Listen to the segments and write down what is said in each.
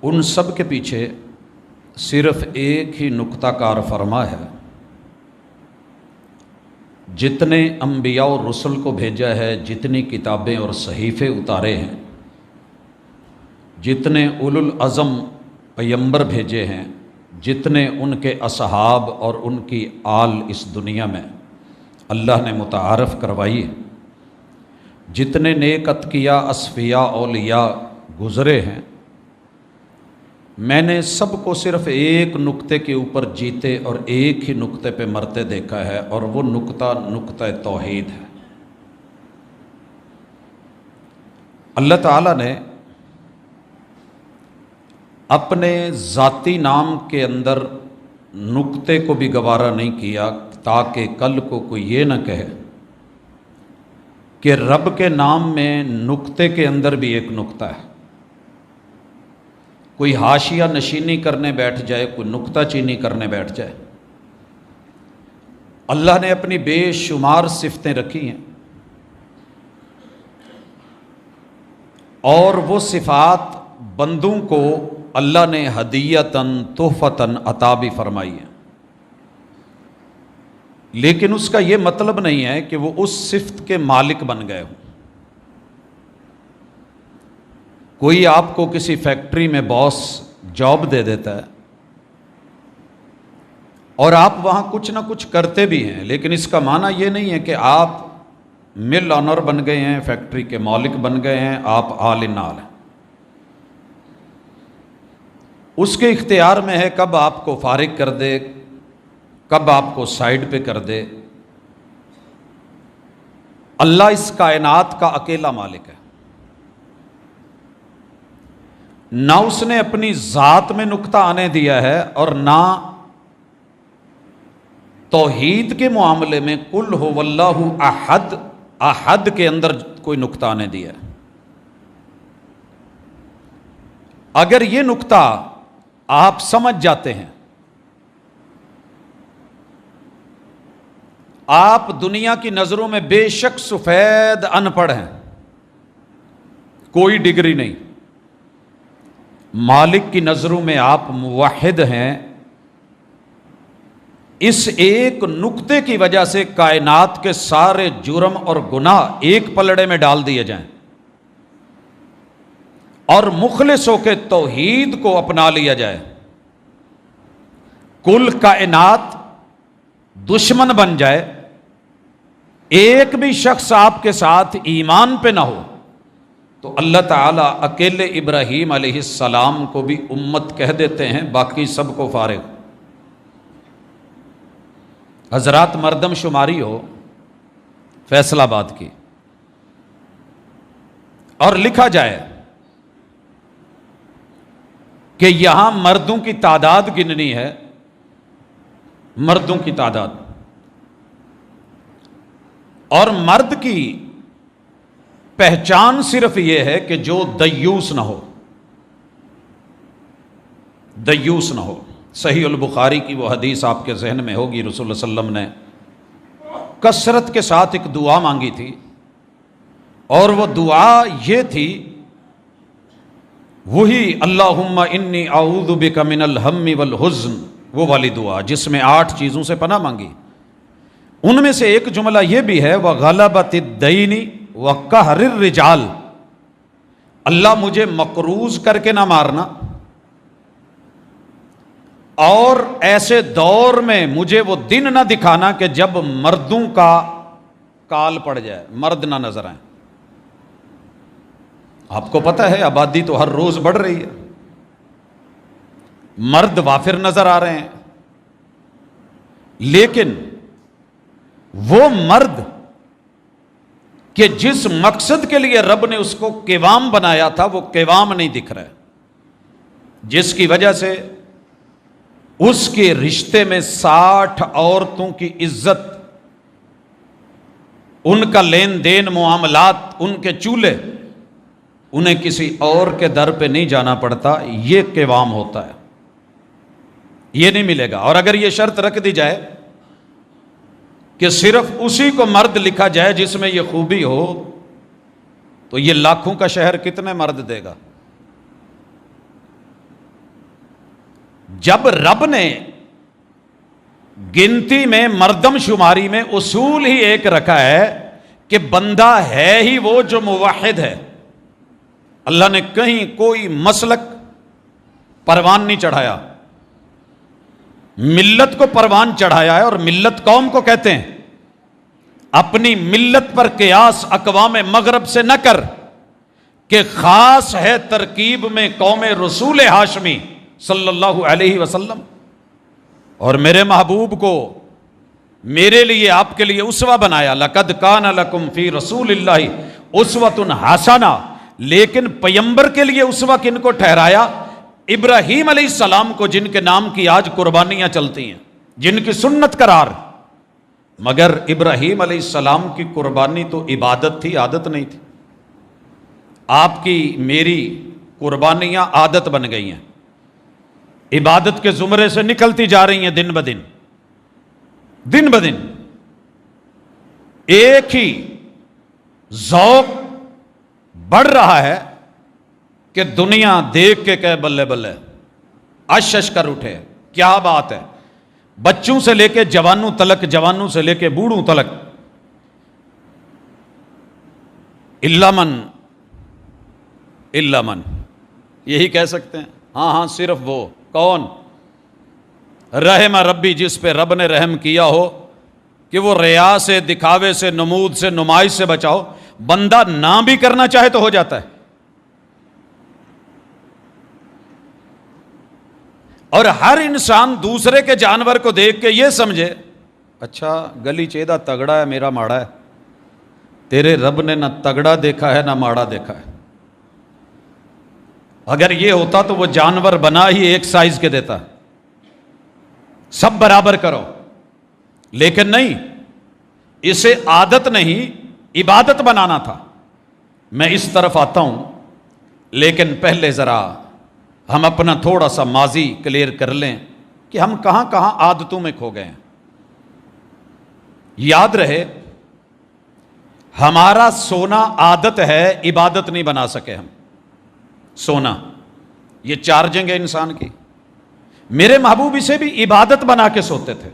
ان سب کے پیچھے صرف ایک ہی نقطہ کار فرما ہے۔ جتنے انبیاء اور رسل کو بھیجا ہے، جتنی کتابیں اور صحیفے اتارے ہیں، جتنے اولو العزم پیمبر بھیجے ہیں، جتنے ان کے اصحاب اور ان کی آل اس دنیا میں اللہ نے متعارف کروائی ہے، جتنے نیک اتقیاء اصفیاء اولیاء گزرے ہیں، میں نے سب کو صرف ایک نقطے کے اوپر جیتے اور ایک ہی نقطے پہ مرتے دیکھا ہے، اور وہ نقطہ توحید ہے۔ اللہ تعالیٰ نے اپنے ذاتی نام کے اندر نقطے کو بھی گوارا نہیں کیا، تاکہ کل کو کوئی یہ نہ کہے کہ رب کے نام میں نقطے کے اندر بھی ایک نقطہ ہے۔ کوئی حاشیہ نشینی کرنے بیٹھ جائے، کوئی نقطہ چینی کرنے بیٹھ جائے۔ اللہ نے اپنی بے شمار صفتیں رکھی ہیں، اور وہ صفات بندوں کو اللہ نے ہدیۃً تحفۃً عطا بھی فرمائی ہے، لیکن اس کا یہ مطلب نہیں ہے کہ وہ اس صفت کے مالک بن گئے ہوں۔ کوئی آپ کو کسی فیکٹری میں باس جاب دے دیتا ہے، اور آپ وہاں کچھ نہ کچھ کرتے بھی ہیں، لیکن اس کا معنی یہ نہیں ہے کہ آپ مل آنر بن گئے ہیں، فیکٹری کے مالک بن گئے ہیں، آپ آل ان آل ہیں۔ اس کے اختیار میں ہے کب آپ کو فارغ کر دے، کب آپ کو سائیڈ پہ کر دے۔ اللہ اس کائنات کا اکیلا مالک ہے، نہ اس نے اپنی ذات میں نقطہ آنے دیا ہے، اور نہ توحید کے معاملے میں قل هو اللہ احد، احد کے اندر کوئی نقطہ آنے دیا ہے۔ اگر یہ نقطہ آپ سمجھ جاتے ہیں، آپ دنیا کی نظروں میں بے شک سفید ان پڑھ ہیں، کوئی ڈگری نہیں، مالک کی نظروں میں آپ موحد ہیں، اس ایک نقطے کی وجہ سے کائنات کے سارے جرم اور گناہ ایک پلڑے میں ڈال دیے جائیں، اور مخلص ہو کے توحید کو اپنا لیا جائے، کل کائنات دشمن بن جائے، ایک بھی شخص آپ کے ساتھ ایمان پہ نہ ہو، تو اللہ تعالیٰ اکیلے ابراہیم علیہ السلام کو بھی امت کہہ دیتے ہیں، باقی سب کو فارغ۔ حضرات مردم شماری ہو فیصل آباد کی، اور لکھا جائے کہ یہاں مردوں کی تعداد گننی ہے، مردوں کی تعداد، اور مرد کی پہچان صرف یہ ہے کہ جو دیوس نہ ہو، دیوس نہ ہو۔ صحیح البخاری کی وہ حدیث آپ کے ذہن میں ہوگی، رسول اللہ صلی اللہ علیہ وسلم نے کثرت کے ساتھ ایک دعا مانگی تھی، اور وہ دعا یہ تھی، وہی اللہم انی اعوذ بک من الہم والحزن، وہ والی دعا جس میں 8 چیزوں سے پناہ مانگی۔ ان میں سے ایک جملہ یہ بھی ہے، وغلبۃ الدین وقہر الرجال، اللہ مجھے مقروض کر کے نہ مارنا، اور ایسے دور میں مجھے وہ دن نہ دکھانا کہ جب مردوں کا کال پڑ جائے، مرد نہ نظر آئیں۔ آپ کو پتہ ہے آبادی تو ہر روز بڑھ رہی ہے، مرد وافر نظر آ رہے ہیں، لیکن وہ مرد کہ جس مقصد کے لیے رب نے اس کو قوام بنایا تھا، وہ قوام نہیں دکھ رہا ہے، جس کی وجہ سے اس کے رشتے میں 60 عورتوں کی عزت، ان کا لین دین معاملات، ان کے چولہے، انہیں کسی اور کے در پہ نہیں جانا پڑتا، یہ قوام ہوتا ہے، یہ نہیں ملے گا۔ اور اگر یہ شرط رکھ دی جائے کہ صرف اسی کو مرد لکھا جائے جس میں یہ خوبی ہو، تو یہ لاکھوں کا شہر کتنے مرد دے گا؟ جب رب نے گنتی میں مردم شماری میں اصول ہی ایک رکھا ہے کہ بندہ ہے ہی وہ جو موحد ہے، اللہ نے کہیں کوئی مسلک پروان نہیں چڑھایا، ملت کو پروان چڑھایا ہے، اور ملت قوم کو کہتے ہیں۔ اپنی ملت پر قیاس اقوام مغرب سے نہ کر کہ خاص ہے ترکیب میں قوم رسول ہاشمی صلی اللہ علیہ وسلم، اور میرے محبوب کو میرے لیے آپ کے لیے اسوہ بنایا، لقد کان لکم فی رسول اللہ اسوۃ حسنہ۔ لیکن پیمبر کے لیے اسوہ کن کو ٹھہرایا؟ ابراہیم علیہ السلام کو، جن کے نام کی آج قربانیاں چلتی ہیں، جن کی سنت قرار۔ مگر ابراہیم علیہ السلام کی قربانی تو عبادت تھی، عادت نہیں تھی۔ آپ کی میری قربانیاں عادت بن گئی ہیں، عبادت کے زمرے سے نکلتی جا رہی ہیں دن بدن، دن بدن۔ ایک ہی ذوق بڑھ رہا ہے کہ دنیا دیکھ کے کہے بلے بلے، اش اش کر اٹھے، کیا بات ہے۔ بچوں سے لے کے جوانوں تلک، جوانوں سے لے کے بوڑھوں تلک، الا من، یہی کہہ سکتے ہیں، ہاں ہاں صرف وہ۔ کون؟ رحم ربی، جس پہ رب نے رحم کیا ہو کہ وہ ریا سے، دکھاوے سے، نمود سے، نمائش سے بچاؤ۔ بندہ نہ بھی کرنا چاہے تو ہو جاتا ہے، اور ہر انسان دوسرے کے جانور کو دیکھ کے یہ سمجھے اچھا گلی چیدہ تگڑا ہے، میرا ماڑا ہے۔ تیرے رب نے نہ تگڑا دیکھا ہے نہ ماڑا دیکھا ہے۔ اگر یہ ہوتا تو وہ جانور بنا ہی ایک سائز کے دیتا، سب برابر کرو، لیکن نہیں، اسے عادت نہیں عبادت بنانا تھا۔ میں اس طرف آتا ہوں، لیکن پہلے ذرا ہم اپنا تھوڑا سا ماضی کلیئر کر لیں کہ ہم کہاں کہاں عادتوں میں کھو گئے ہیں۔ یاد رہے، ہمارا سونا عادت ہے، عبادت نہیں بنا سکے ہم۔ سونا یہ چارجنگ ہے انسان کی۔ میرے محبوب اسے بھی عبادت بنا کے سوتے تھے۔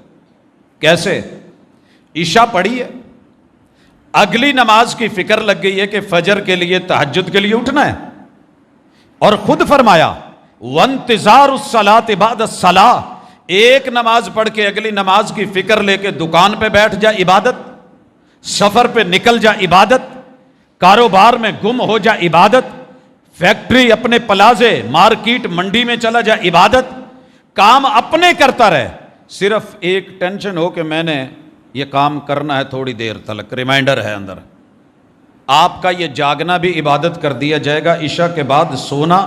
کیسے؟ عشاء پڑھی ہے، اگلی نماز کی فکر لگ گئی ہے کہ فجر کے لیے، تہجد کے لیے اٹھنا ہے، اور خود فرمایا وانتظار الصلاۃ بعد الصلاۃ، ایک نماز پڑھ کے اگلی نماز کی فکر لے کے دکان پہ بیٹھ جا، عبادت۔ سفر پہ نکل جا، عبادت۔ کاروبار میں گم ہو جا، عبادت۔ فیکٹری، اپنے پلازے، مارکیٹ، منڈی میں چلا جا، عبادت۔ کام اپنے کرتا رہے، صرف ایک ٹینشن ہو کہ میں نے یہ کام کرنا ہے تھوڑی دیر تلک، ریمائنڈر ہے اندر۔ آپ کا یہ جاگنا بھی عبادت کر دیا جائے گا۔ عشاء کے بعد سونا،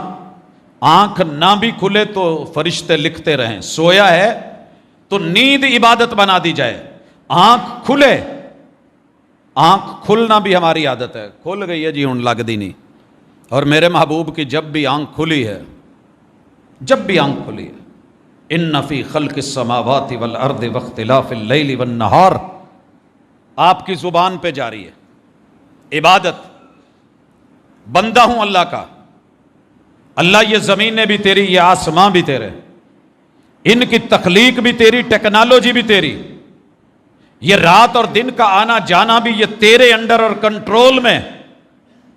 آنکھ نہ بھی کھلے تو فرشتے لکھتے رہیں، سویا ہے تو نیند عبادت بنا دی جائے۔ آنکھ کھلے، آنکھ کھلنا بھی ہماری عادت ہے۔ کھل گئی ہے جی، ہوں لگ دی نہیں۔ اور میرے محبوب کی جب بھی آنکھ کھلی ہے، جب بھی آنکھ کھلی ہے، ان فی خلق السماوات والارض واختلاف اللیل والنہار، آپ کی زبان پہ جاری ہے عبادت۔ بندہ ہوں اللہ کا، اللہ یہ زمینیں بھی تیری، یہ آسمان بھی تیرے، ان کی تخلیق بھی تیری، ٹیکنالوجی بھی تیری، یہ رات اور دن کا آنا جانا بھی یہ تیرے انڈر اور کنٹرول میں۔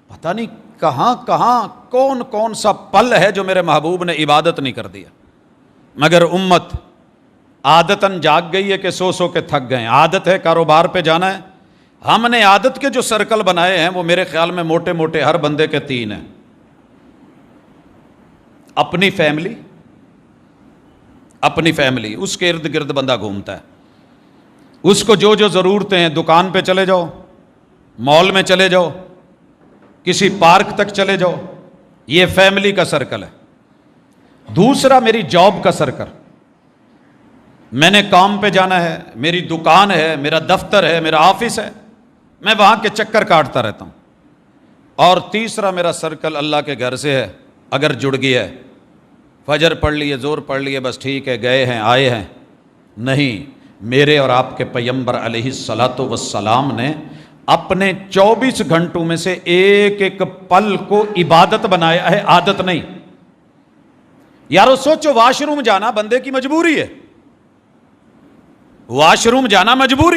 پتہ نہیں کہاں کہاں کون کون سا پل ہے جو میرے محبوب نے عبادت نہیں کر دیا، مگر امت عادتاً جاگ گئی ہے کہ سو سو کے تھک گئے۔ عادت ہے کاروبار پہ جانا ہے، ہم نے عادت کے جو سرکل بنائے ہیں وہ میرے خیال میں موٹے موٹے ہر بندے کے 3 ہیں۔ اپنی فیملی، اپنی فیملی، اس کے ارد گرد بندہ گھومتا ہے، اس کو جو جو ضرورتیں ہیں، دکان پہ چلے جاؤ، مال میں چلے جاؤ، کسی پارک تک چلے جاؤ، یہ فیملی کا سرکل ہے۔ دوسرا میری جاب کا سرکل، میں نے کام پہ جانا ہے، میری دکان ہے، میرا دفتر ہے، میرا آفس ہے، میں وہاں کے چکر کاٹتا رہتا ہوں۔ اور تیسرا میرا سرکل اللہ کے گھر سے ہے، اگر جڑ گیا ہے، فجر پڑھ لیے، زور پڑھ لیے، بس ٹھیک ہے، گئے ہیں، آئے ہیں۔ نہیں، میرے اور آپ کے پیغمبر علیہ الصلاۃ والسلام نے اپنے 24 گھنٹوں میں سے ایک ایک پل کو عبادت بنایا ہے، عادت نہیں۔ یارو سوچو، واش روم جانا بندے کی مجبوری ہے، واش روم جانا مجبوری